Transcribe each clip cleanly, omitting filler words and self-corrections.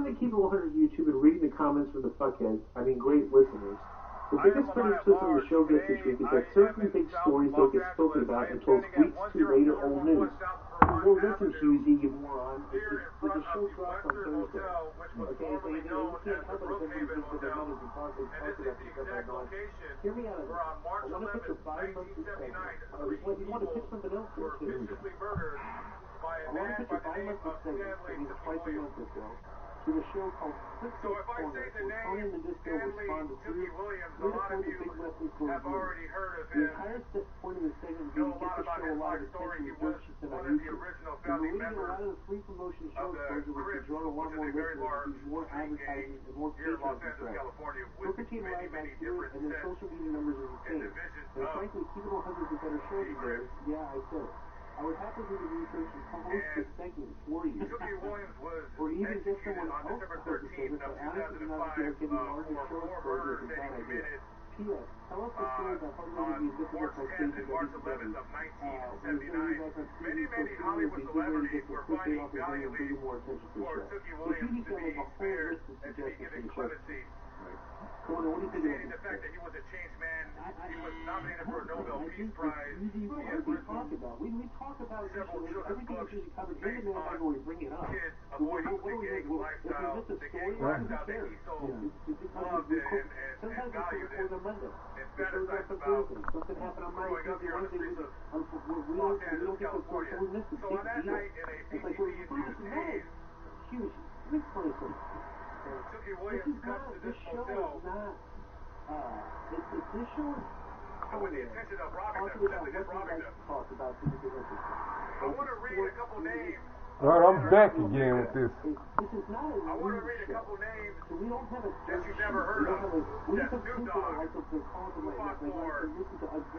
going to keep it 100 YouTube and reading the comments from the fuckheads, I mean great listeners, the biggest criticism the show gets this week is that certain big stories don't get spoken about until it's weeks too late or old news. Well, listen, Husey, you moron. The show drops on Thursday. Okay, you can't help it if everybody thinks that their mothers and fathers talk about this stuff I know. Hear me out on this. I want to pitch a bi-monthly segment. You want to pitch something else here, too. I want to pitch a bi-monthly segment, I mean twice a month or so, to a show called Crypto Corner, where Tony and the Disco respond to three or the big wrestling stories. The entire point of the segment is to get the show a lot of attention with dirt sheets on YouTube. And we're going to get a lot of the free promotion show exposure, which will draw a lot more listeners, use more advertising, and more Patreon subscribers. Booker T and Riot Back here, and their social media numbers are insane. And frankly, keeping 100 is a better show than theirs. Yeah, I said it. I would happily do the research and co-host this segment for you. Or even get someone else to host the segment, but honestly, not if you're getting larger show exposure, it's a bad idea. P.S. Tell us the story about how long you difficult by staging WCW. Many Hollywood celebrities were fighting valiantly for Tookie Williams to be spared and to be given clemency. Stating the fact that he was a changed man, he was nominated for a Nobel Peace Prize. He has written several children's books, made fun of kids avoiding the gang lifestyle, the gang lifestyle that he so loved and valued and fantasized about growing up here on the streets of Los Angeles, California. So on that night in a PTV-induced haze, Tookie Williams comes to this motel, and with the intention of robbing them, simply just robbing them. I want to read a couple names. Alright, I'm back again with this. I want to read a couple names that you've never heard of. That Snoop Dogg, who fought for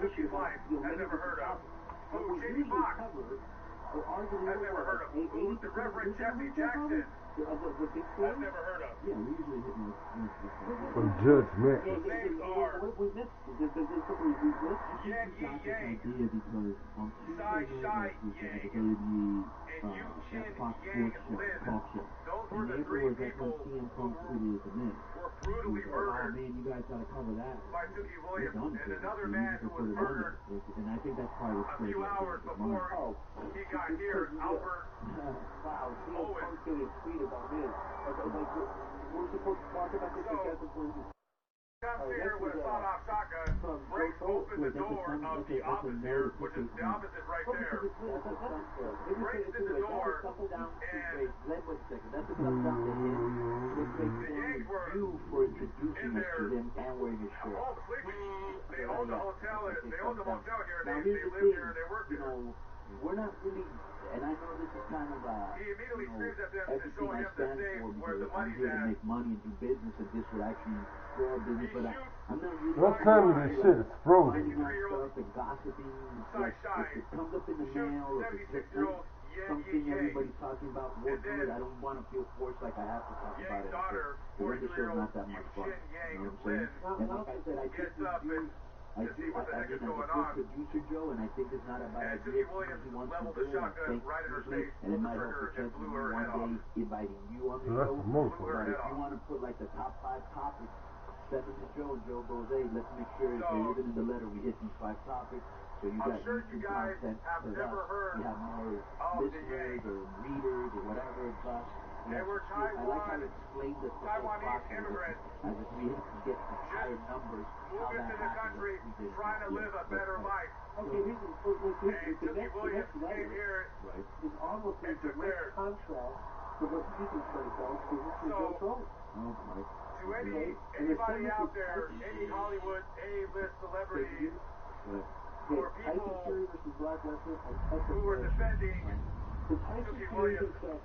Tookie's life, has never heard of. Who Jamie Foxx has never heard of. Who the Reverend Jesse Jackson has never heard of. Yeah, we usually hit most From judgment. Those names are Yang Yi Yang, Sai Shai Yang, and Yu Chin Yang Lin. Those were the three people who were brutally murdered by Tookie Williams, and another man who was murdered a few hours before he got here, Albert Owen. We're supposed to talk about this together. Comes here with a sawed-off shotgun, breaks open the door of the office here, which is the office is right there. Breaks in the door, and the Yanks were in there all sleeping. They own the hotel. They own the motel here. They live here. They work here. We're not really, and I know this is kind of he immediately screams at them to show him the safe where the money's to at. make money and do business, and this would actually grow a business, but I'm not really. What time of this shit is frozen? The gossiping, like, if it comes up in the mail, or if it's something everybody's talking about more good, I don't want to feel forced like I have to talk about it. Because the show's not that much fun. You know what I'm saying? And like I said, I think I do, as a good producer, Joe, and I think it's not about Tookie Williams leveled the shotgun right in her face, and it might help and blew her head off. one day inviting you on the show. But if you want to put like the top 5 topics, send them to Joe, and Joe goes, hey, let's make sure if even in the letter we hit these 5 topics. So you got you guys have never heard we have more listeners or readers or whatever it's about. They were Taiwanese immigrants as if we have to get the higher numbers. Move into the country trying to live a better life. Okay, and Tookie Williams came here is almost a direct contrast to what you can say, so, to anybody out there, any Hollywood A-list celebrity, or people who were defending Tookie Williams and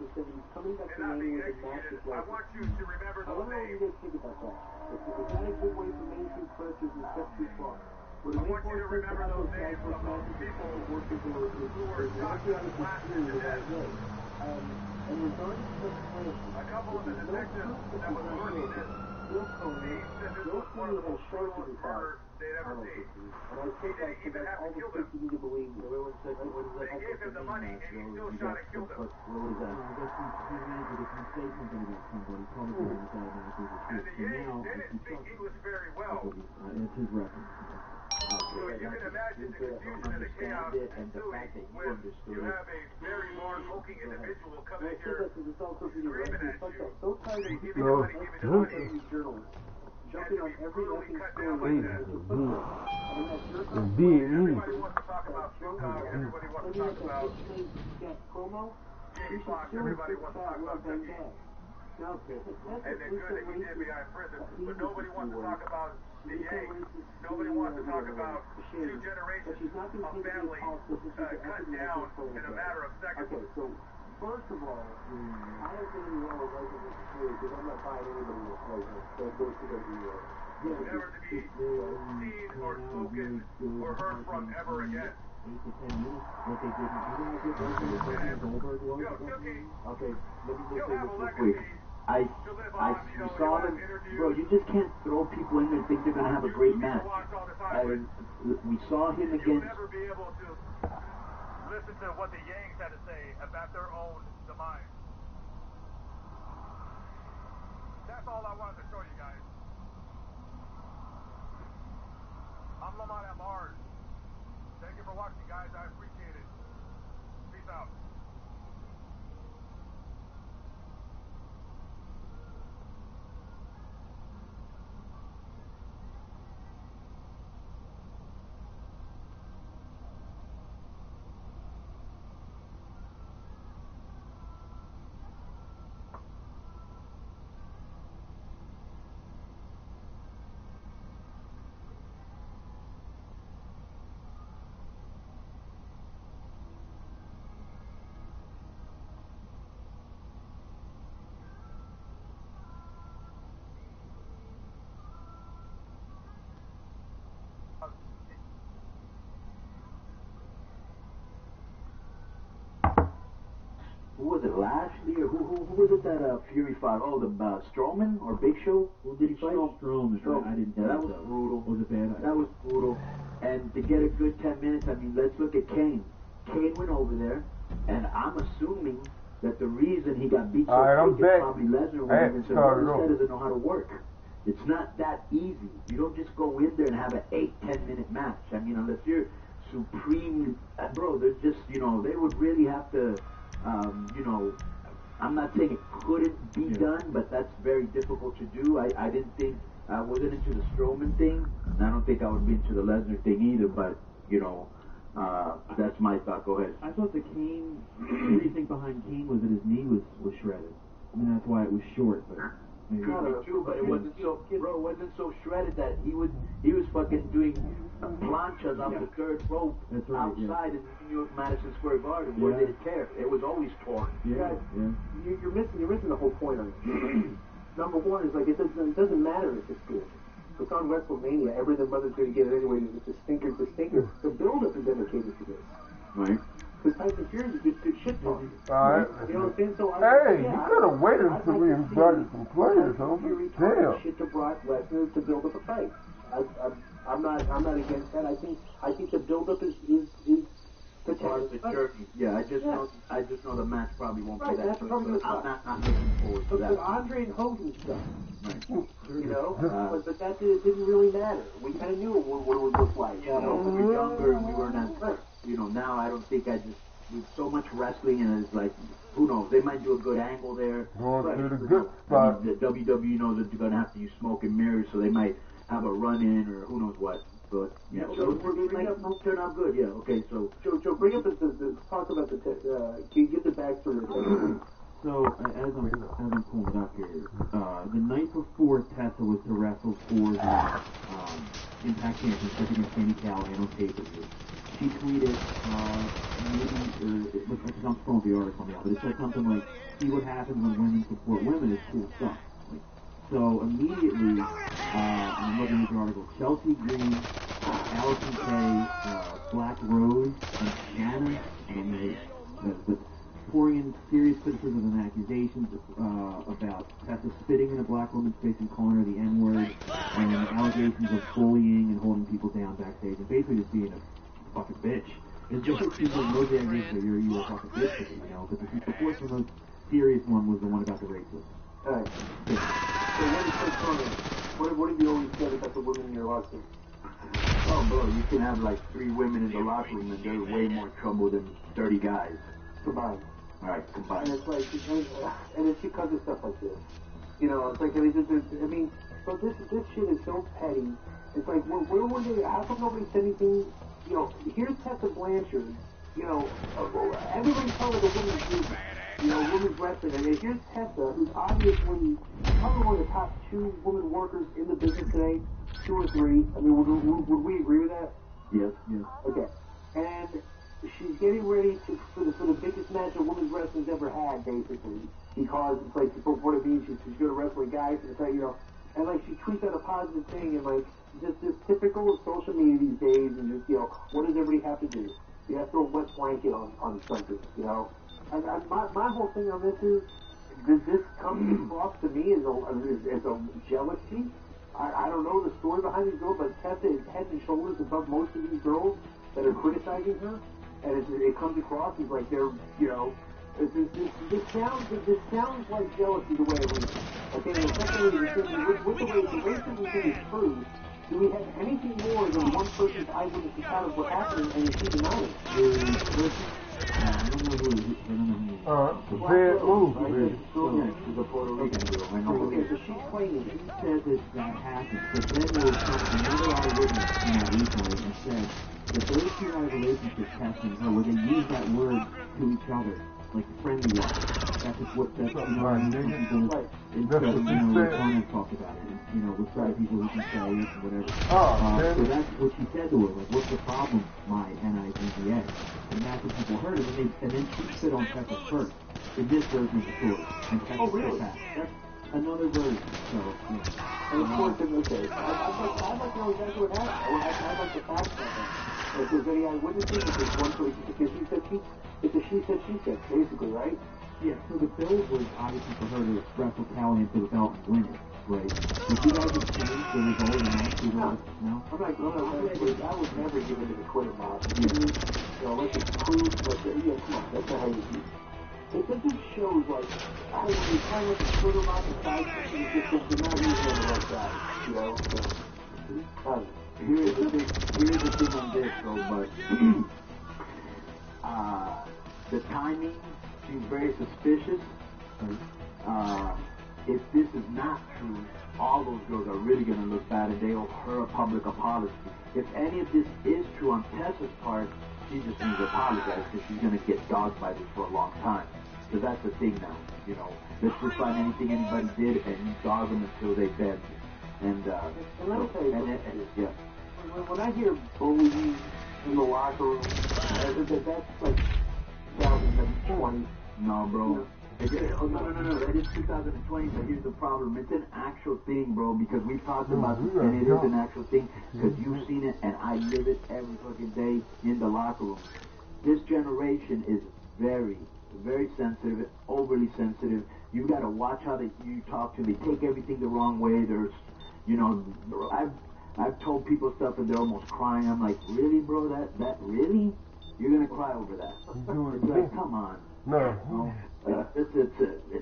not being executed, I want you to remember those names. I want you to remember those names of those people who were shot and blasted to death. A couple of the detectives that was working this scene said this was one of the most brutal murders they'd ever seen. And I think that that's all the stuff you need to believe. Everyone said, what is that? They gave him the money, and he still shot and killed him. What was that? I guess he made it. If you say something about somebody, probably it's automatically the And truth. the So now, Yanks if didn't you speak trust English very well. it's his reference. So you can imagine the confusion and the chaos ensuing when you have a very large hulking individual coming here screaming at you, saying, give me the money, give me the money. Journalists jumping on every effing story. Everybody wants to talk about Snoop Dogg, everybody wants to talk about promo. Jamie Foxx, everybody wants to talk about Chucky. No, And they're good that he did behind prison, but nobody wants to talk about the Yanks. Nobody wants to talk about 2 generations of family cut down in a matter of seconds. Okay, so first of all, I don't think any wrong with Lesnar versus Fury because I'm not buying anybody with Lesnar. So it goes to the Never to be seen or spoken or heard from ever again. 8 to 10 minutes. What they didn't do, Goldberg was. Okay, let me just He'll say have a this real legacy quick. I to live on. you saw them, bro. You just can't throw people in there and think they're gonna have a great match. We saw him You'll against. never be able to listen to what the Yanks had to say about their own demise. That's all I wanted to show you guys. I'm Lamont at large. Thank you for watching, guys. I appreciate it. Peace out. Who was it, Lashley, or who was it that Fury fought? Oh, the Strowman or Big Show? Who did he fight? Strowman. I didn't. Yeah, that was brutal. Was it bad? That was brutal. And to get a good 10 minutes, I mean, let's look at Kane. Kane went over there, and I'm assuming that the reason he got beat so quick is probably Lesnar went and said, well, this guy doesn't know how to work. It's not that easy. You don't just go in there and have an 8-10 minute match. I mean, unless you're supreme, bro, there's just, they would really have to, I'm not saying it couldn't be done, but that's very difficult to do. I didn't think, I wasn't into the Strowman thing, and I don't think I would be into the Lesnar thing either, but, that's my thought. Go ahead. I thought the Kane, the reasoning behind Kane was that his knee was shredded. I mean, that's why it was short, but maybe. True, but it wasn't so, bro, it wasn't so shredded that he was fucking doing planchas off the third rope outside in New York Madison Square Garden. Where did it care? It was always torn. You're missing the whole point of it. Number one is like it doesn't matter if it's good. It's on WrestleMania. Every brother's going to get it anyway. It's a stinker. The build-up is dedicated to this. Right. Because Tyson Fury is a good shit talker. Alright. You know what I'm saying? So You could have waited until we invited some players over. Damn. Shit to Brock Lesnar to build up a fight. I'm not against that. I think the build-up is Part of the jerky. Yeah, I just know the match probably won't be that. That's probably the I'm not looking forward to that. But Andre and Hogan stuff. Right. But that didn't really matter. We kind of knew what it would look like. Yeah, when we were younger and we weren't as, now I don't think with so much wrestling and it's like, who knows, they might do a good angle there. Going to the good spot. I mean, the WWE knows that they're going to have to use smoke and mirrors, so they might have a run-in or who knows what. But, yeah, so it might turn out good, yeah, okay, so. Joe, bring up talk about can you get the backstory of it? So, as I'm pulling it up here, the night before Tessa was to wrestle for the Impact Championship against Sandy Callahan on pay-per-view, she tweeted, I'm scrolling the article now, but it said something like, see what happens when women support women is cool stuff. So immediately, I'm looking at the article, Chelsea Green, Allison Kay, Black Rose, and Shannon, I don't know, pouring in serious criticism and accusations about Tessa spitting in a black woman's face and calling her the N-word, and allegations of bullying and holding people down backstage, and basically just being a fucking bitch. It's just like people know the allegations that you were a fucking bitch, you know, but the first and most serious one was the one about the racism. Alright. So what have you always said about the women in your locker room? Oh, bro, you can have like 3 women in the locker room and they're way more trouble than 30 guys. Combined. Alright, combined. And it's like, and it's because of stuff like this. You know, it's like, I mean, so this shit is so petty. It's like, where were they, how come nobody said anything? You know, here's Tessa Blanchard, you know, everybody's calling her the women's group, you know, women's wrestling, and here's Tessa, who's obviously probably one of the top 2 women workers in the business today, 2 or 3. I mean, would we agree with that? Yes, yes. Okay. And she's getting ready for the biggest match a women's wrestling's ever had, basically, because it's like, for what it means, she's going to wrestle guys, and it's like, you know, and like she tweets out a positive thing, and like, just this typical social media these days, and just, you know, what does everybody have to do? You have to throw a wet blanket on something, you know? And my whole thing on this is, this comes across to me as a jealousy. I don't know the story behind these girls, but Tessa is head and shoulders above most of these girls that are criticizing her, and it comes across as like they're, you know, this sounds like jealousy the way it reads. Okay, and secondly, with the way the racism thing is true, do we have anything more than one person's eyewitness account of what happened and she denied it? I don't know who bad move. She's a Puerto Rican girl. I know. Okay, so she's claiming it. She said that happened, but then there was another eyewitness came out recently and said that those 2 had a relationship, Tessa and her, where they used that word to each other, like friendly wise. That's just what that's, you know, instead of, you know, Conan talked about it, you know, with certain people who can say it and whatever. So that's what she said to her, like, what's the problem, my N-I-D-D-A? And that's what people heard, and then she spit on Tessa first, in this version of the story, and Tessa spit back. That's another version, so, yeah. And of course, okay, I'd like to know exactly what happened. I'd like the facts on that. If there's any eyewitnesses, if there's one person, because it's a she said, basically, right? Yeah, so the build was obviously for her to wrestle Callahan for the belt and win it, right? Did you guys exchange the result in the match? No? I was never given to the Twitter mob. You know, let's just prove, yeah, come on, that's not how you do it. It just shows, like, I mean, you kind of let the Twitter mob decide something, you're not using the right guy, you know? So, here's the thing on this, though, but the timing seems very suspicious. If this is not true, all those girls are really going to look bad and they owe her a public apology. If any of this is true on Tessa's part, she just needs to apologize because she's going to get dogged by this for a long time. Because that's the thing now, you know. Let's just find anything anybody did and you dog them until they bend. And let me tell you something. Yeah. When I hear bullying in the locker room, that's like 2020. No, bro. No. That is 2020, but here's the problem. It's an actual thing, bro, because we've talked about this, and it is an actual thing, because you've seen it, and I live it every fucking day in the locker room. This generation is very, very sensitive, overly sensitive. You gotta watch how you talk to them. They take everything the wrong way. There's, you know, I've told people stuff and they're almost crying. I'm like, really, bro? That really? You're gonna cry over that? It's like, come on. No. It's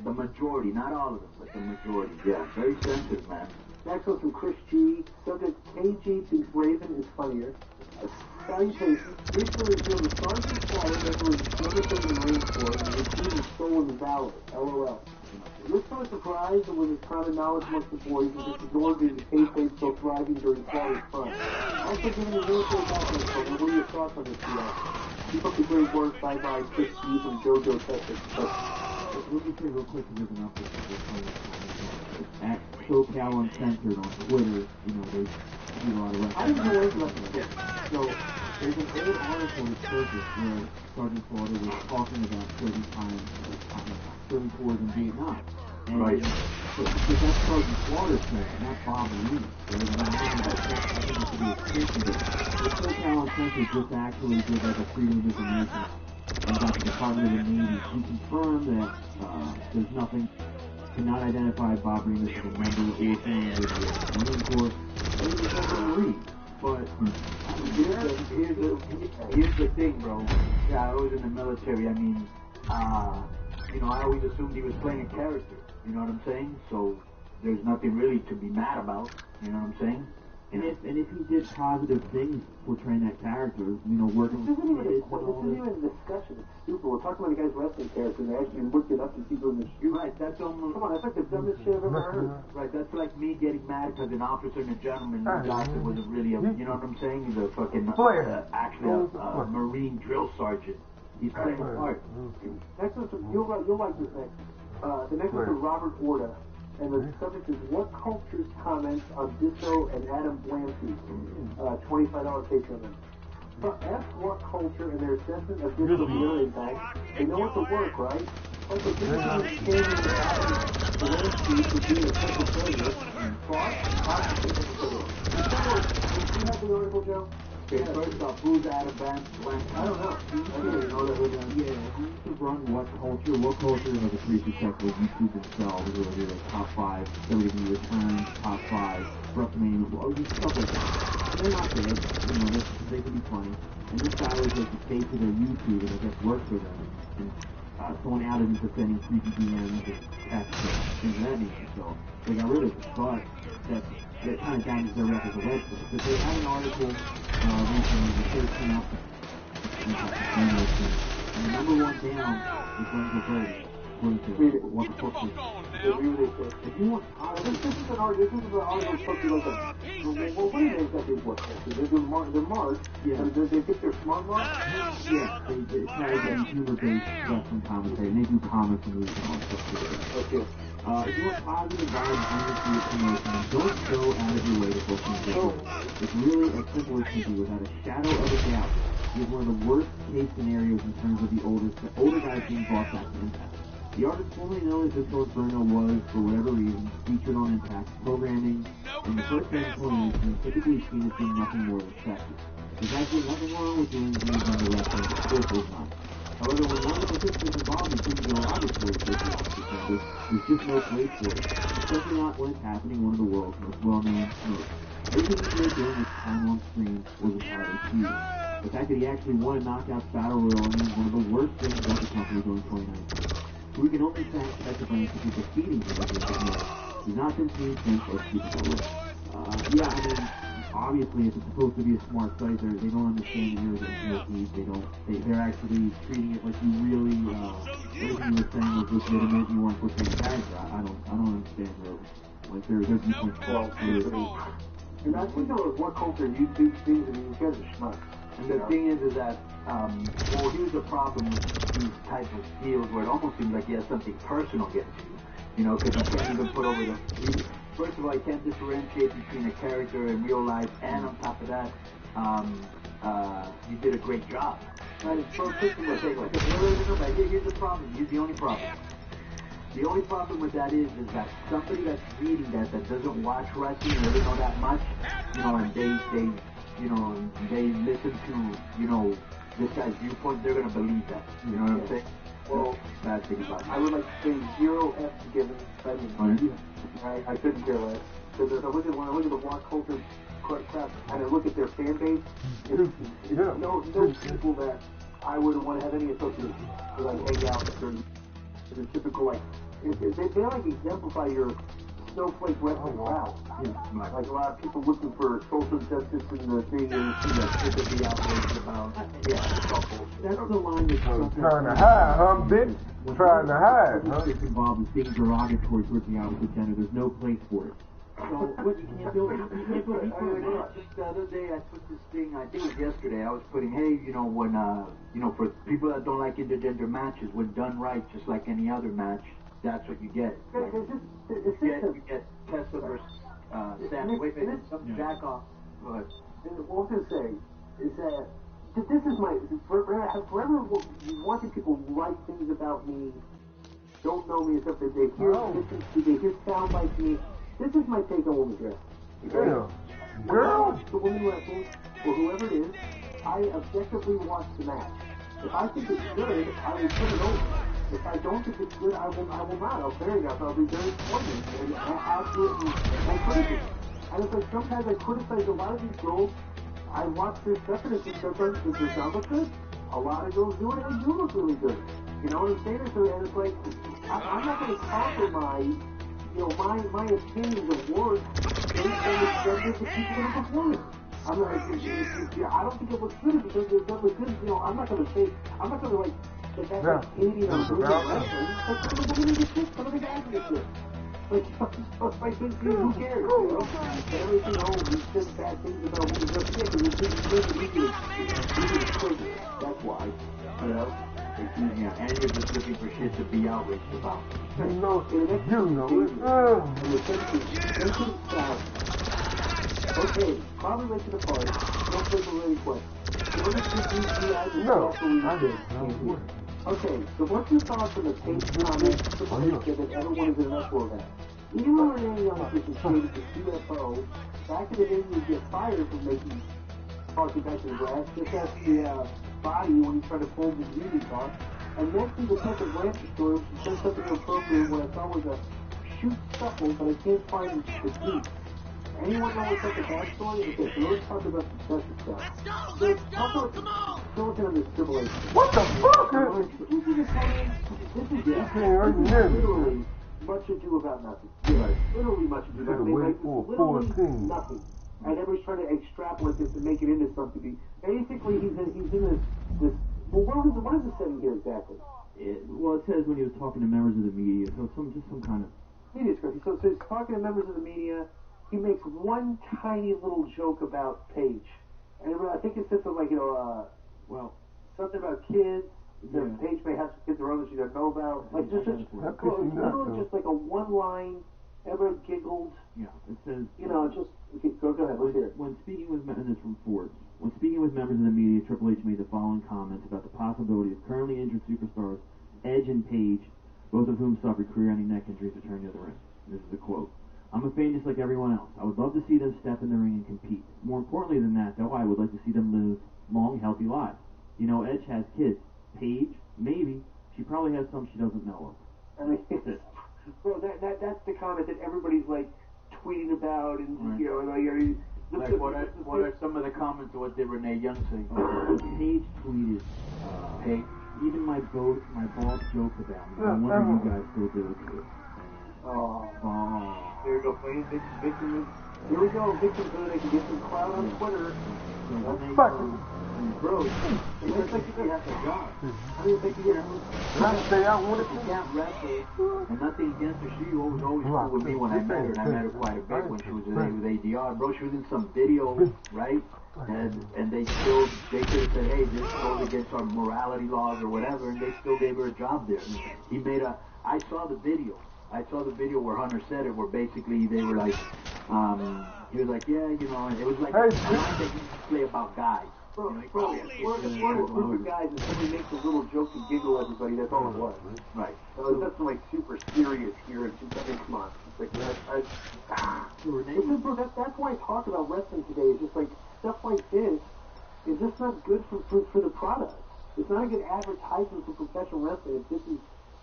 the majority, not all of them, but the majority. Yeah, very sensitive, man. Next one from Chris G. Subject: KG thinks Raven is funnier. Salutation. Recently revealed the Sergeant Slaughter member was discovered in the Marine Corps and was seen as stolen Valour. LOL. This was a surprise and was his common knowledge amongst the boys and just ignored due to pay plates still thriving during Slaughter's front. Also giving a military background program, what are your thoughts on this PR? Keep up the great work. Bye-bye, Chris G. from JoJo Texas. Let me say real quick to give an update. At SoCal Uncensored on Twitter, you know, they do a lot of I didn't know anything about this. So, there's an old article that surfaced where Sergeant Slaughter was talking about certain times, certain tours in Vietnam. And right. But that's Sergeant Slaughter's thing, not Bob and Lee. I think it should be a extension of it. The SoCal Uncensored just actually did like a Freedom of Information and got the Department of the Navy to confirm that there's nothing, cannot identify Bob Remus as a member or family of the Marine Corps, or even a Marine. But here's the thing, bro. Yeah, I was in the military. I mean, you know, I always assumed he was playing a character. You know what I'm saying? So there's nothing really to be mad about. You know what I'm saying? And if he did positive things portraying that character, you know, working with kids and all this isn't even a discussion. It's stupid. We're talking about a guy's wrestling character, and they actually looked it up and people in the street. Right, that's almost... Come on, that's like the dumbest shit I've ever heard. Right, that's like me getting mad because an officer and a gentleman doctor wasn't really a... You know what I'm saying? He's a fucking... actually a Marine drill sergeant. He's playing a part. Next one's... You'll like this next. The next one's from Robert Orta. And the subject is what culture's comments on Disso and Adam Blancy, $25 Patreon. Ask what culture and their assessment of Disso impact. They know what to work, right? Also, this is understanding the landscape for being a central president. Did you have the article, Joe? Okay, first off, who's Adam Blancy? I don't know. I didn't know that was he used to run What Culture has a pretty successful YouTube themselves, where they do like top 5 WWE returns, top 5 WrestleMania, just stuff like that. And they're not bad, you know, they can be funny. And this guy was like the face of their YouTube, and I guess worked for them. And someone added him defending 3DMs and X things of that nature, so they got rid of it. But that kind of damages their rep as a website. But they had an article recently that says came out, and the number one down is going to go according to what the book is. If you want, this is an article supposed to be like a... Well, what do they exactly what culture? They're March. Yeah. They get their smart mark? Yeah. It's not again humor-based wrestling commentary, and they do comments and movies and all that stuff. Okay. If you want positive vibes into your promotion, don't go out of your way to book these videos. It's really as simple as can be. Without a shadow of a doubt, it is one of the worst case scenarios in terms of the older guys being brought back to Impact. The artist formerly known as Disso Inferno was, for whatever reason, featured on Impact programming, and the first explanation typically seen as being nothing more than sexy. There's actually nothing wrong with doing things on the wrestling, of course there's not. However, when one of the participants involved in things derogatory to the officer, there's just no place for it, especially not when it's happening one of the world's most well-known promoters. Everything he was doing with time on screen was entirely cheating. The fact that he actually won a Knockouts Battle Royal is one of the worst things about the company during 2019. We can only thank Special for people feeding him as a he's not been seen since or keeping it yeah, I mean, obviously, if it's supposed to be a smart site, they don't understand that you're against they're actually treating it like you really, everything you were saying was legitimate, you weren't portraying the character. I don't understand like their viewpoint. And I think that was what culture YouTube sees, I mean, you guys are smart. And the thing is that, well, here's the problem with these types of deals where it almost seems like he has something personal against you. You know, because he can't even put over the... First of all, he can't differentiate between a character in real life, and on top of that, you did a great job. Right? So, here's the problem. Here's the only problem. The only problem with that is that somebody that's reading that doesn't watch wrestling or doesn't know that much, you know, and they listen to, you know, this guy's viewpoint, they're gonna believe that. You know what I'm saying? Well, bad thing about it. I would like to say 0 F given. I couldn't care less. Because when I look at the walk culture crap, and I look at their fan base, it's no people that I wouldn't want to have any association with, like, hang out with the typical, like, they like exemplify your snowflake wrestling crowd. Yeah. Like a lot of people looking for social justice in the thing, and people be outraged about. That's the line that's trying to hide, huh, bitch? Trying to hide, huh? It's involved in being derogatory towards the opposite gender. There's no place for it. So, what, you can't go just the other day, I put this thing, I think it was yesterday, I was putting, hey, you know, when, you know, for people that don't like intergender matches, when done right, just like any other match, that's what you get. You get Tessa versus Sam. Wait a minute, back off. Go ahead. What I was going to say is that this is my, forever wanting people to write things about me, don't know me and stuff, that they hear sound bites me. This is my take on women's wrestling. Girl. Girl. The women wrestling, or whoever it is, I objectively watch the match. If I think it's good, I will put it over. If I don't think it's good, I will not. I'll bury it. I'll be very pointed and absolutely critical. And it's like sometimes I criticize a lot of these girls. I watch their stuff and it's just sometimes does their sound look good? A lot of girls do it and they do look really good. You know what I'm saying? And it's like I'm not going to compromise, my opinions of work based on the standards of people that are performing. I'm like, I don't think it looks good because it doesn't look good. I'm not going to say, I'm not going to like. That's like Katie and I'm doing wrestling. Like, some of the women get shit, some of the guys get shit. Like, who cares, Everything, we said bad things about women just yet, because it's easy. That's why, Yeah, and you're just looking for shit to be outraged about. You know it. Okay, probably late to the party. Don't play the really quick. No, I didn't. Okay, so what's your thoughts on the page comments that everyone is in an uproar at? Even when Renee Young was created the CFO, back in the day you would get fired for making talking back to the grass, just ask the body when you try to pull the beauty talk. And next thing the type of ranch story, which said something appropriate when I thought was a shoot scuffle, but I can't find the deep. Anyone know what's up the backstory? Okay, so let's talk about the success stuff. Let's talk about silicon on this tribulation. What the fuck? This is literally much ado about nothing. Literally much ado about nothing. Literally nothing. And everybody's trying to extrapolate this and make it into something. Basically, he's in this. Well, what is the setting here exactly? It says when he was talking to members of the media, so some kind of media script. So he's talking to members of the media. He makes one tiny little joke about Paige. And I think it's something like, something about kids. Paige may have some kids of her own that she doesn't know about. Like, literally just like a one line, everybody giggled. Yeah, it says, okay, go ahead, let's hear it. When speaking with, and it's from Forbes, when speaking with members of the media, Triple H made the following comments about the possibility of currently injured superstars Edge and Paige, both of whom suffered career-ending neck injuries, returning to the ring. This is a quote. I'm a fan just like everyone else. I would love to see them step in the ring and compete. More importantly than that, though, I would like to see them live long, healthy lives. Edge has kids. Paige, maybe. She probably has some she doesn't know of. I mean, bro, that's the comment that everybody's like tweeting about, and what are some of the comments of what did Renee Young say? Paige tweeted, "Hey, even my boss joked about me. I wonder you guys still do it too." There you go, playing victim. Here we go, victimhood. I can get some clout on Twitter. Bro, it looks like you have a job. I don't think you can't wrestle, and nothing against her. She was always cool with me when I met her, and I met her quite a bit when she was with ADR. Bro, she was in some video, right? And they could have said, hey, this goes against our morality laws or whatever, and they still gave her a job there. I saw the video where Hunter said it, where basically they were like, he was like, yeah, it was like a line that you play about guys. Bro, we're a group of guys and somebody makes a little joke to giggle everybody, that's all it was. Right. So it's nothing like super serious here, and come on. It's like, that's why I talk about wrestling today, is just like, stuff like this is just not good for the product. It's not a good advertisement for professional wrestling.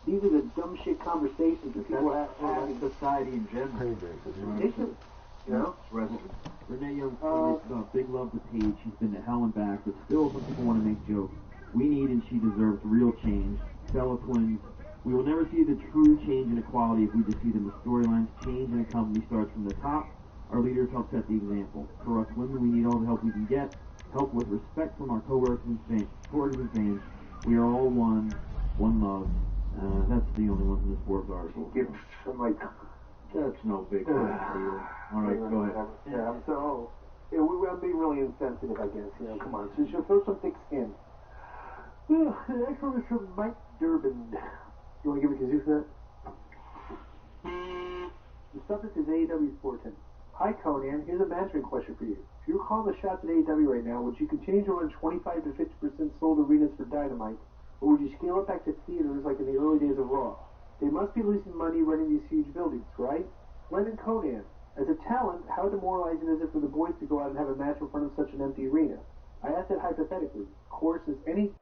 These are the dumb shit conversations that people have in society in general. It's ridiculous. Renee Young tweeted about big love to Paige. She's been to hell and back, but still some people want to make jokes. We need and she deserves real change. Fellow twins, we will never see the true change in equality if we just see them. The storylines change and a company starts from the top. Our leaders help set the example. For us women, we need all the help we can get. Help with respect from our co-workers and fans. We are all one love. That's the only one from this Forbes article. That's no big deal. All right, go ahead. I'm being really insensitive, I guess. Come on. So you should throw some thick skin. The next one is from Mike Durbin. You want to give a kazoo for that? The subject is AEW's 410. Hi, Conan. Here's a mastering question for you. If you were calling the shots at AEW right now, would you continue to run 25 to 50% sold arenas for Dynamite, or would you scale it back to theaters like in the early days of Raw? They must be losing money running these huge buildings, right? Len and Conan, as a talent, how demoralizing is it for the boys to go out and have a match in front of such an empty arena? I ask that hypothetically. Of course, as any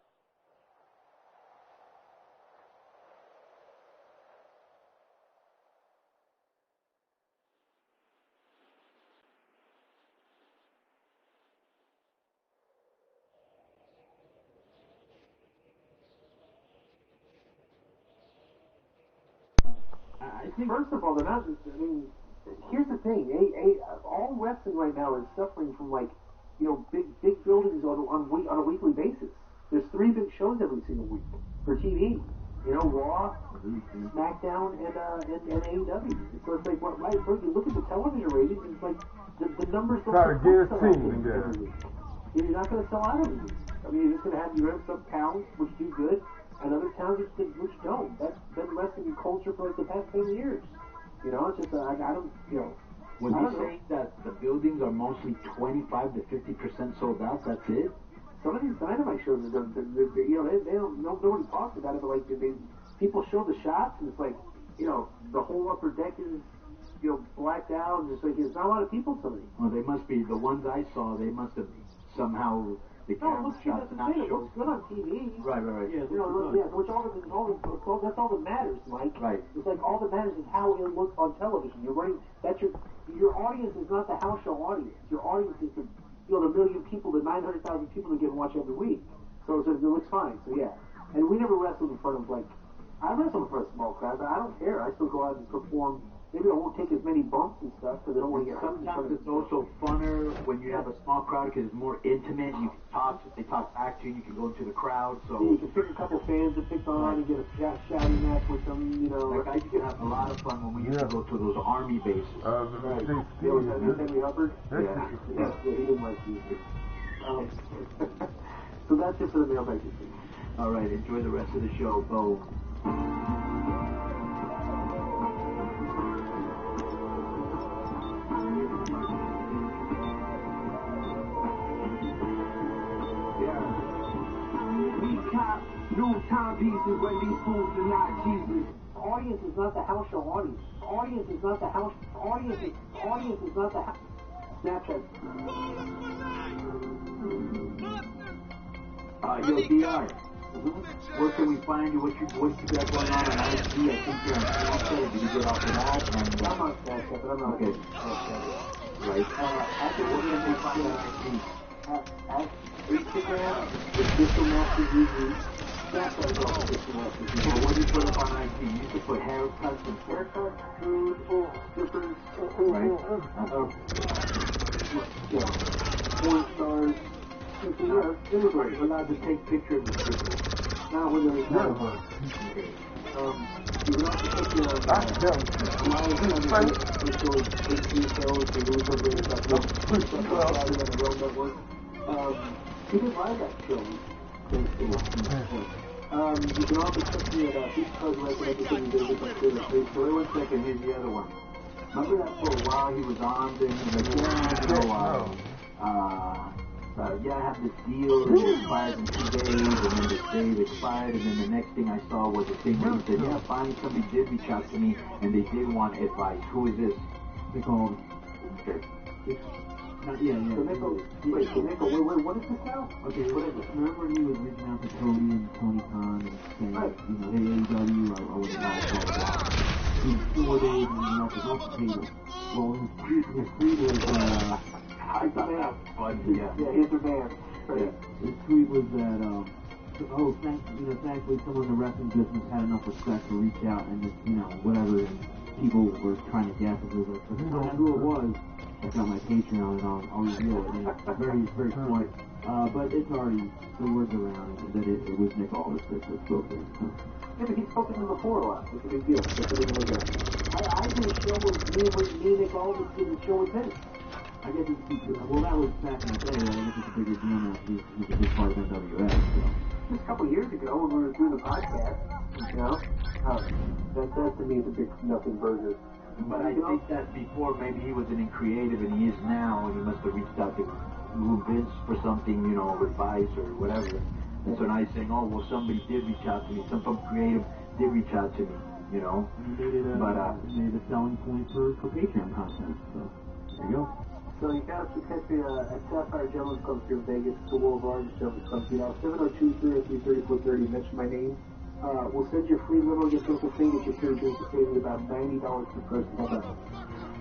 first of all, they're not. I mean, here's the thing. All wrestling right now is suffering from like, you know, big buildings on a weekly basis. There's 3 big shows every single week for TV. You know, Raw, SmackDown, and AEW. So it's like, what, right? So you look at the television ratings, and it's like the numbers don't sell out every week. You're not going to sell out every week. I mean, you're just going to have your some towns which do good, and other towns which don't. That's been wrestling culture for like the past 10 years. You know, it's just I don't, you know. Was he saying that the buildings are mostly 25 to 50% sold out? That's it. Some of these Dynamite shows are done. You know, they don't. Nobody talks about it, but like people show the shots, and it's like, you know, the whole upper deck is, you know, blacked out, and it's like there's not a lot of people. Some of these. Well, they must be the ones I saw. They must have somehow. The camera shots not show. It looks good on TV. Right. Yeah, you know, which that's all that matters, Mike. Right. It's like all that matters is how it looks on television. You're running. That's your audience is not the house show audience. Your audience is the, you know, the million people, the 900,000 people that get and watch every week. So it looks fine. So yeah. And we never wrestled in front of like. I wrestle in front of small crowds. I don't care. I still go out and perform. Maybe I won't take as many bumps and stuff because I don't want to get hurt. Sometimes it's also funner when you have a small crowd because it's more intimate. You can talk, they talk back to you. You can go into the crowd. So yeah, you can pick a couple fans to pick on and get a shouting match with them. You know, like I used to have a lot of fun when we used to go to those army bases. Right. Was that Henry Hubbard? Yeah, he didn't like you. So that's it for the mailbag. All right, enjoy the rest of the show, Bo. New timepieces when these fools are not Jesus. Audience is not the house show audience. Audience is not the house. Audience is not the house. Snapchat. Yo, DR. Where can we find you? What you got going on IG? I think you're on Snapchat. Did you get off of that? And, I'm on Snapchat, but I'm not okay. Right. Actually, what can we find on IG? At Instagram, the Digital Master UV. Snapchat is also Digital Master UV. Well, what do you put up on IG? You used to put haircuts and haircuts, food, strippers, right? Yeah. Porn stars. Everybody's allowed to take pictures of the strippers. Not when they're you can also put your he didn't buy that show. You can also check me at Beach Club Record everything you did with the page. So wait 1 second, here's the other one. Remember that for a while he was on there, I have this deal and it expires in 2 days, and then this day it expired, and then the next thing I saw was a thing where he said, yeah, finally somebody did reach out to me, and they did want advice. Who is this? They called. Okay. Wait, what is this now? Okay, remember he was reaching out to Tony Khan and saying, you know, hey, AEW, I would have blah, blah, blah. He was 4 days and he offered off the table. Well, his tweet was, here's the man. Right. His tweet was that, thankfully someone in the wrestling business had enough respect to reach out and just, you know, whatever, and people were trying to guess. It was like, if you don't know who it was, check out my Patreon and I'll reveal it. And it's very smart. But it's already, the word's around that it was Nick Aldis that spoke to him. Yeah, but he's spoken to him before a lot. It's a big deal. That's a big deal. I did a show with me and Nick Aldis did a show with him. I guess well, that was back in the day. I guess it's a bigger deal now. He's a big part of NWS. So. Just a couple of years ago when we were doing the podcast, you know, that to me is a big nothing burger. But I think that before maybe he wasn't in creative and he is now, and he must have reached out to Vince for something, you know, advice or whatever. And so now he's saying, oh, well, somebody did reach out to me. Some from creative did reach out to me, you know. And he made a selling point for Patreon content. So there you go. So you guys can catch me at Sapphire Gentleman's Club here in Vegas. It's the world's largest gentleman's club. 702-303-3430. Mention my name. We'll send you a free limo, get social thing, get your free drink to save you about $90 per person.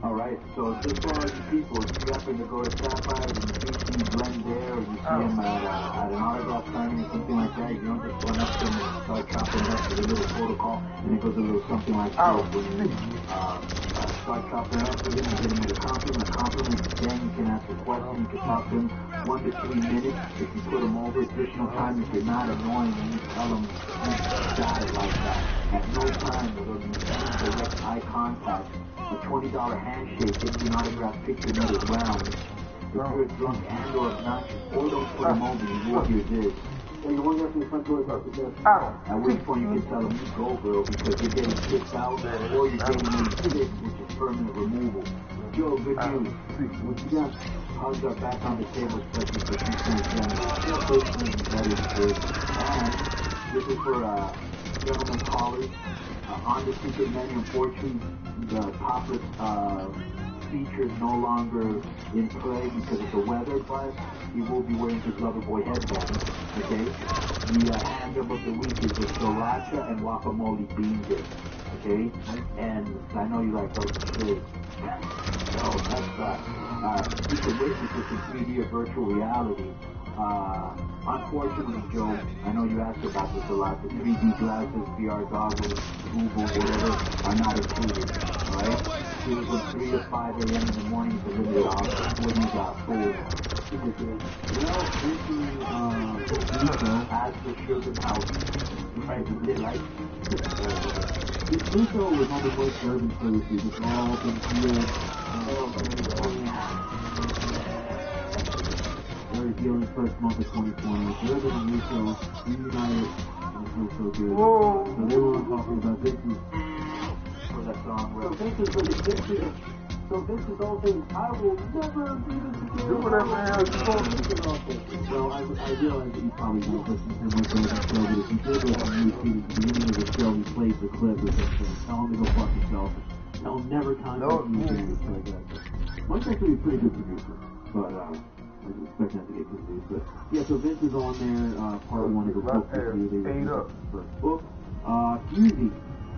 Alright, so just for all you people, if you happen to go to Sapphire and you see Glenn there, or you see him at an autograph signing or something like that, you don't just run up to him and start chopping up with a little protocol, and it goes a little something like this. When you start chopping up with him and get him with a compliment, then you can ask a question, you can talk to him 1 to 3 minutes. If you put him over additional time, if you're not annoying, and you tell him you got it like that. At no time will there be any direct eye contact. A $20 handshake, get you an autograph picture another round. If you're drunk and or obnoxious, or don't put him over, you will hear this. And the one guy from the front door is out the desk. At which point you can tell him you go, girl, because you're getting kicked out, or you're getting in which is permanent removal. Joe, good news. What you got? Hugs are back on the table, especially for two transgender. That is good. And this is for gentlemen callers. On the secret menu, unfortunately, the topless feature is no longer in play because of the weather, but he will be wearing his Loverboy headband, okay? The hand-up of the week is the sriracha and guacamole bean dip, okay? And I know you like those shit. So that's secret witnesses in 3D or virtual reality. Unfortunately, Joe, I know you asked about this a lot. The 3D glasses, VR goggles, Google, whatever, are not included. Alright? It was from 3 to 5 a.m. in the morning to limited hours. What do you got? Well, as the sugar house, right? We did like this Pluto was one of the most urban places. It's all been healed. Very healing first month of 2020. Urban and Russo reunited, and it feels so good. So they were talking about this is for that song. So this is what it gets you. So this is all things I will never do this again. Do whatever I have to do. Well, I realize that you probably won't listen to him like that on the show, but if you did go on YouTube at the beginning of the show, he plays the clip with him saying, tell him to go fuck himself. Tell him never contact you again, and stuff like that. Mike's actually a pretty good producer, but I expect that to get confused. But yeah, so Vince is on there, part 1 of the book review. They reviewed the first book. Husey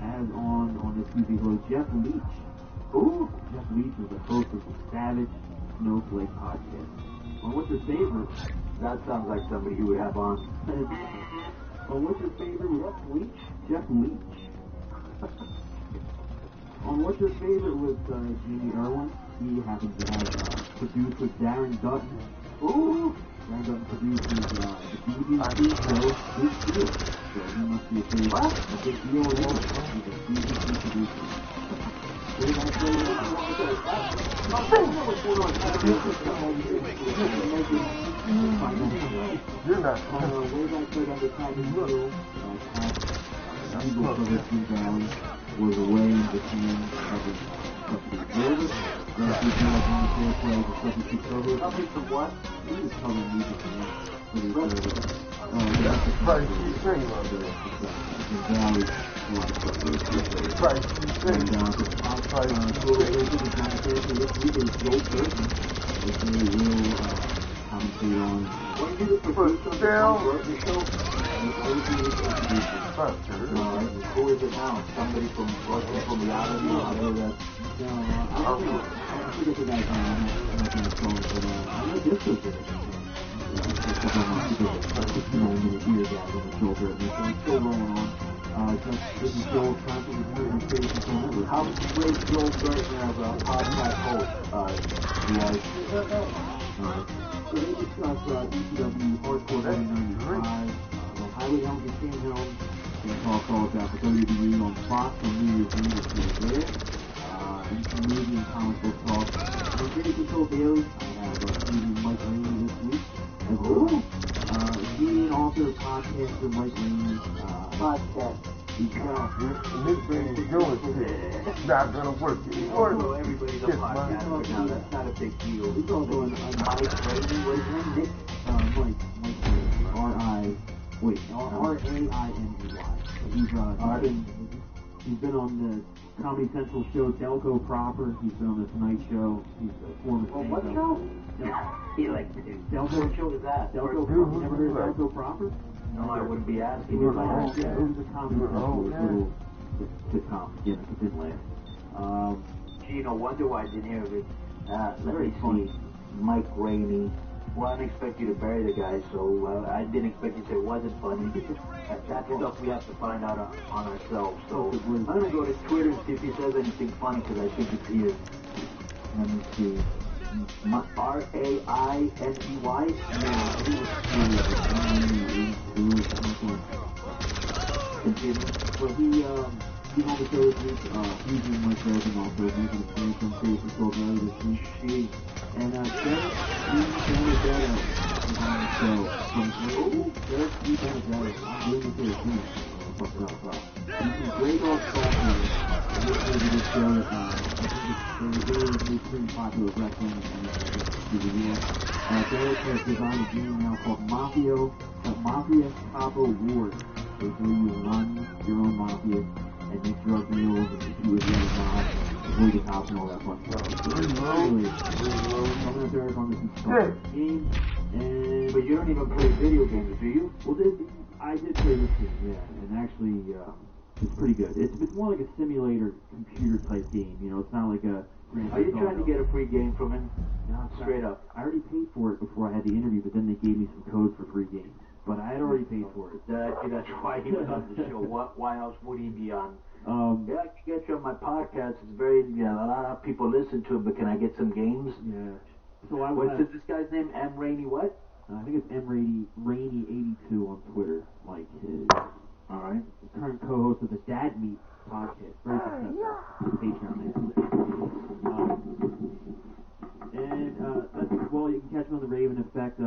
has on this Husey host Jeff Leach. Ooh, Jeff Leach is the host of the Savage Snowflake podcast. Well, what's your favorite? That sounds like somebody you would have on. Well, what's your favorite? Jeff Leach? Jeff Leach. What's your favorite with Jamie Irwin? He happens to have produced with Darren Dutton. Ooh! Darren Dutton produces the BBC show Big Deal. So he must be a favorite. What? A big deal in him. He's a BBC producer. You're not was away in the team covering service. Covering from what? He was covering music for the service. That's the price you say about the Valley. This week is Joe Burton. It's a real commentary on what you do the producer of the show. Who is it now? Somebody from reality? I know that. I forget the guy's name. I'm not going to phone, but I know this was it. It's 9-minute years out on the shoulder, and it's still rolling on. This is Joel Thompson with Murder and Station Network. How great Joel Burton as a podcast host? You guys? So they discuss ECW Hardcore 1995, Highway Helms and Shane Helms, and talk all about the WWE on Fox on New Year's Eve, which is there. And some movie and comic book talk. On City Control Daily, I have Mike Rainey this week. As well. Comedian, author, podcaster Mike Rainey. Podcast. This thing is going not gonna work anymore. Everybody's a podcaster now. That's not a big deal. He's also on Mike Rainey. What is his name? Mike R-A-I-N-E-Y. He's been on the Comedy Central show Delco Proper. He's been on the Tonight Show. He's a former what show? He likes to do. Delco. What show is that? Delco Proper. Never heard of Delco Proper? No, I wouldn't be asking. It was a comedy show. Sitcom. Yeah, it's a bit last. no wonder why I didn't hear of it. Let me see. Mike Rainey. Well, I didn't expect you to bury the guy, so I didn't expect you to say it wasn't funny. That's stuff we have to find out on ourselves. So I'm going to go to Twitter and see if he says anything funny, because I think it's here. Let me see. R-A-I-N-E-Y? So he on the show this week, he's doing my shows and also making a play from Face and Soul Valley this week. And Derek Benedetto is on the show. Derek Benedetto, I'm doing it for the team. He's a great old software. I'm listening to this show. I think it's pretty popular wrestling and the year. Derek has designed a game now called Mafia Capo Wars. So you run your own mafia and make drug deals and compete with the other mobs and avoid the cops and all that fun stuff. Really, I'm going to Derek on this game. But you don't even play video games, do you? Well, I did play this game, yeah, and actually, it's pretty good. It's more like a simulator computer type game, you know, it's not like a... Are you trying to get a free game from him? No, straight up. I already paid for it before I had the interview, but then they gave me some codes for free games. But I had already paid for it. That's why he was on the show. Why else would he be on? Yeah, I can get you on my podcast. It's very, a lot of people listen to it, but can I get some games? Yeah. So what's this guy's name? M. Rainey what? I think it's M. Rainey82 on Twitter. Like his alright. Current co-host of the Dad Meat podcast. Very successful. Patreon. Well, you can catch me on the Raven Effect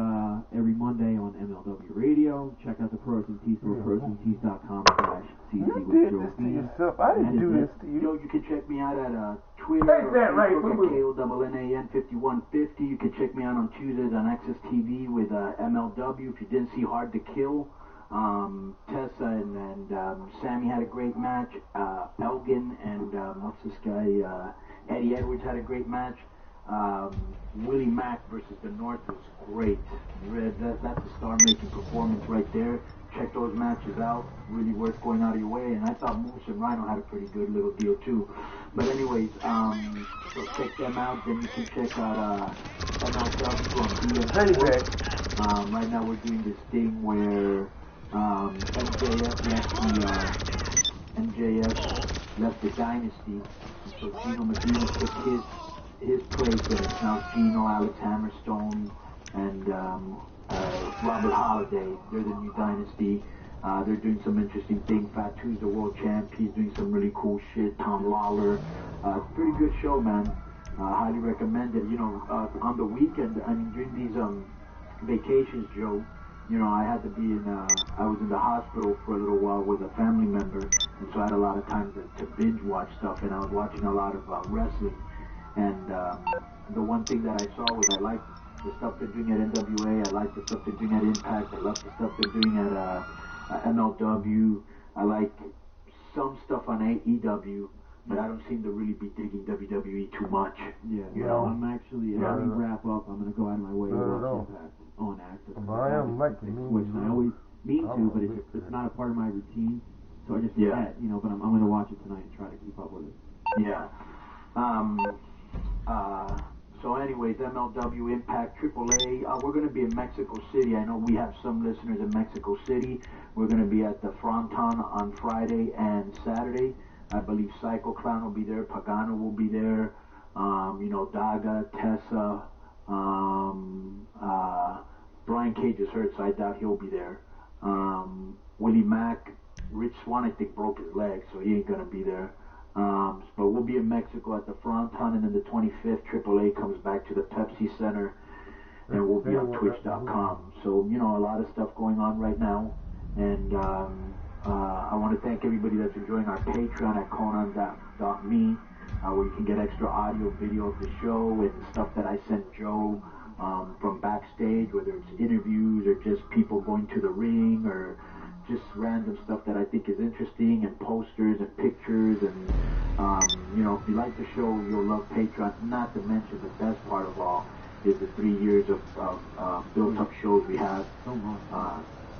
every Monday on MLW Radio. Check out the Pro Wrestling Tee store, ProWrestlingTees.com/CC. You did this to yourself. I didn't do this to you. Yo, you can check me out at Twitter or Facebook at KONNAN5150. You can check me out on Tuesdays on Access TV with MLW. If you didn't see Hard to Kill, Tessa and Sammy had a great match. Elgin and what's this guy? Eddie Edwards had a great match. Willie Mack versus the North was great. That's a star-making performance right there. Check those matches out. Really worth going out of your way. And I thought Moose and Rhino had a pretty good little deal too. But anyways, so check them out. Then you can check out MLW on BMC. Right now we're doing this thing where MJF left the Dynasty. So Gino Medina took his place, and it's now Gino, Alex Hammerstone, and Robert Holiday. They're the new Dynasty. They're doing some interesting things. Fatu's the world champ. He's doing some really cool shit. Tom Lawler. Pretty good show, man. Highly recommend it. You know, on the weekend, I mean, during these vacations, Joe, you know, I had to be I was in the hospital for a little while with a family member, and so I had a lot of time to binge watch stuff, and I was watching a lot of wrestling. And the one thing that I saw was I liked the stuff they're doing at NWA, I liked the stuff they're doing at Impact, I love the stuff they're doing at MLW, I like some stuff on AEW, but I don't seem to really be digging WWE too much. Yeah, you know? I'm actually, as we wrap up, I'm going to go out of my way to watch Impact on Access. I am liking which I always mean to, but it's not a part of my routine, so I just forget, you know, but I'm going to watch it tonight and try to keep up with it. Yeah. So anyways, MLW, Impact, AAA, we're going to be in Mexico City. I know we have some listeners in Mexico City. We're going to be at the Fronton on Friday and Saturday. I believe Psycho Clown will be there, Pagano will be there, you know, Daga, Tessa, Brian Cage is hurt, so I doubt he'll be there. Willie Mack, Rich Swann, I think, broke his leg, so he ain't going to be there. But we'll be in Mexico at the Fronton, and then the 25th, AAA comes back to the Pepsi Center, and we'll be on Twitch.com. So, you know, a lot of stuff going on right now, and I want to thank everybody that's enjoying our Patreon at Conan.me, where you can get extra audio, video of the show, and stuff that I sent Joe from backstage, whether it's interviews or just people going to the ring, or just random stuff that I think is interesting, and posters and pictures, and you know, if you like the show, you'll love Patreon. Not to mention the best part of all is the 3 years of built-up shows we have.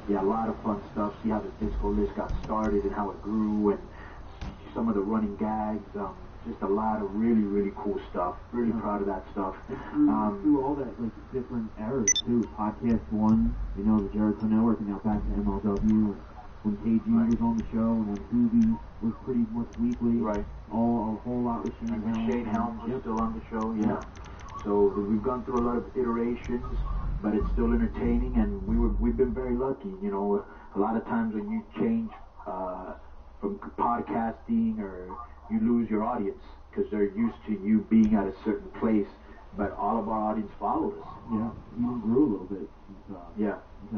Yeah, a lot of fun stuff. See how the disco list got started and how it grew, and some of the running gags. just a lot of really, really cool stuff. Really proud of that stuff. Through all that, like, different eras, too. Podcast 1, you know, the Jericho Network, and now back to MLW. When KG was on the show, and when Hoobie was pretty much weekly. Right. A whole lot with Shane Helms. Shane Helms was still on the show, yeah. So we've gone through a lot of iterations, but it's still entertaining, and we've been very lucky. You know, a lot of times when you change from podcasting, or you lose your audience because they're used to you being at a certain place, but all of our audience followed us. Yeah, even grew a little bit since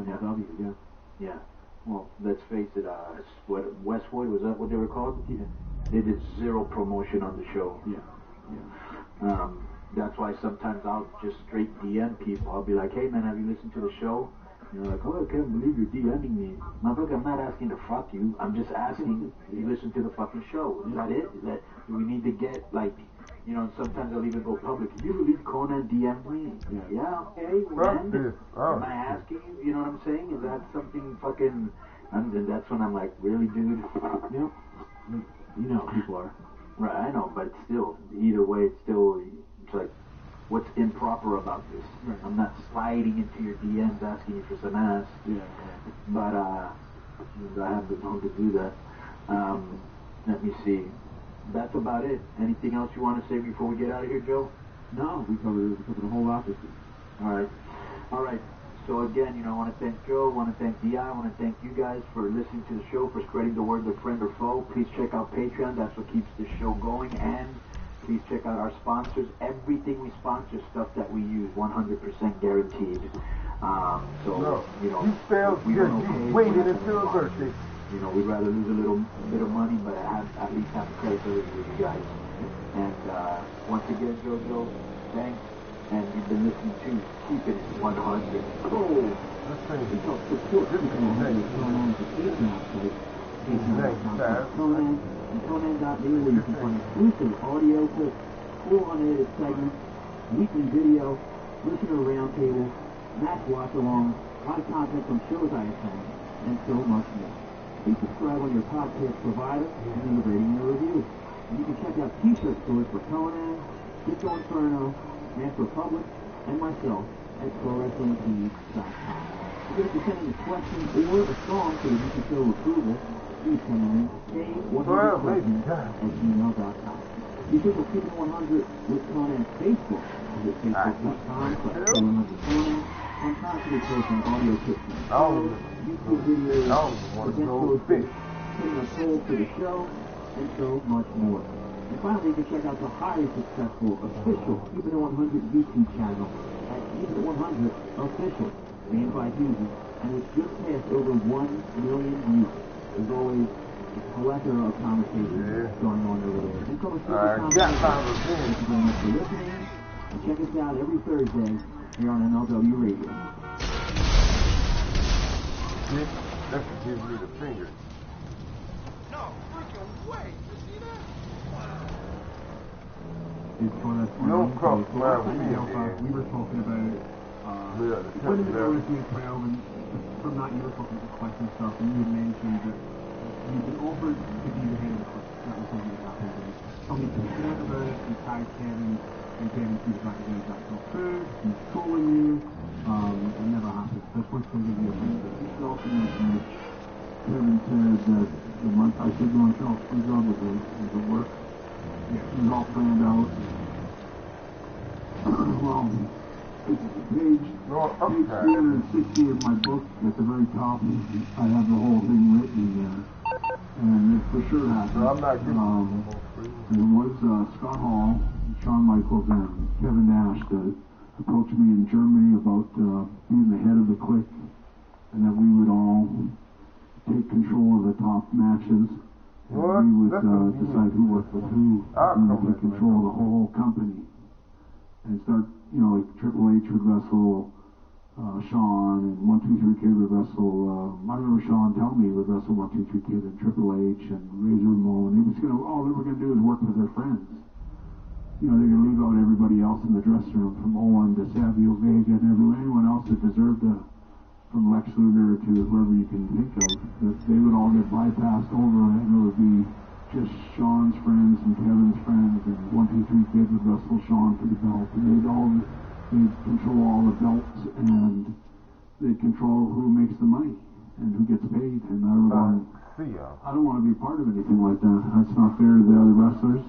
MLW, Yeah. Well, let's face it, Westwood, was that what they were called? Yeah. They did zero promotion on the show. Yeah. That's why sometimes I'll just straight DM people. I'll be like, hey man, have you listened to the show? And they're like, oh, I can't believe you're DMing me. Motherfucker, I'm not asking to fuck you. I'm just asking if you listen to the fucking show. Is that it? Do we need to get, like, you know, sometimes I'll even go public. Can you believe Conan DM'd me? Yeah, okay. When? Am I asking you? You know what I'm saying? Is that something fucking... And that's when I'm like, really, dude? Yep. You know how people are. Right, I know, but still, either way, it's like, what's improper about this? Right. I'm not sliding into your DMs asking you for some ass. Yeah. But, I have been known to do that. Let me see. That's about it. Anything else you want to say before we get out of here, Joe? No, we covered a whole lot this week. All right. So again, you know, I want to thank Joe, I want to thank Di, I want to thank you guys for listening to the show, for spreading the word to friend or foe. Please check out Patreon. That's what keeps the show going. And please check out our sponsors. Everything we sponsor is stuff that we use, 100% guaranteed. You know, you failed because you waited until a birthday. You know, we'd rather lose a little bit of money, but at least have credibility with you guys. And once again, JoJo, thanks. And you've been listening to Keep It 100. Oh! Let's say We help support Conan's Patreon site. Conan and Conan.me, where you can find exclusive audio clips, full unedited segments, weekly video, listener roundtables, match watch-alongs, live content from shows I attend, and so much more. Please subscribe on your podcast provider and leave a rating and a review. And you can check out t-shirt stores for Conan, Disco Inferno, Master Republic, and myself at ProWrestlingTees.com. If you send in a question or a song so that you can show approval, please send them in K100questions@gmail.com. You can also keep it 100 with Conan's Facebook. Visit Facebook.com/100Conan. I'm constantly posting audio clips from shows, YouTube videos, event posters, putting a poll for the show, and so much more. And finally, you can check out the highly successful official Keep It 100 YouTube channel at Keep It 100 Official, made by Hughes, and it's just passed over 1 million views. As always, a plethora of conversations going on over there. And come and see the conversation. Thank you very much for listening, and check us out every Thursday here on MLW Radio. That's what gives me the finger. No freaking way! You see that? No cross my we were talking about women in the wrestling crowd, and from that you were talking about question stuff, and you had mentioned that you've been offered to be the head of the club. That was something that happened. And somebody posted out about it, and tagged Kevin, and Kevin threw the back of his actual food, he's trolling you. It never happened. That's what's going to give you a friend. You also mentioned that Kevin said that I said to myself, good job with the work. It was all planned out. Well, it's page 360 of my book at the very top. I have the whole thing written there. And it for sure happened. So I'm not it was Scott Hall, Shawn Michaels, and Kevin Nash that approached me in Germany about being the head of the clique, and that we would all take control of the top matches. What? We would decide who worked with who, and take control of the whole company. And start, you know, like Triple H would wrestle Shawn, and 1-2-3 Kid would wrestle, I remember Shawn telling me he would wrestle 1-2-3 Kid and Triple H and Razor Ramon. All they were going to do is work with their friends. You know, they're going to leave out everybody else in the dressing room, from Owen to Savio Vega and anyone else that deserved from Lex Luger to whoever you can think of, that they would all get bypassed over, and it would be just Shawn's friends and Kevin's friends the 1, 2, 3 kids would wrestle Sean for the belt, and they'd control all the belts, and they'd control who makes the money and who gets paid. And I don't want to be part of anything like that. That's not fair to the other wrestlers.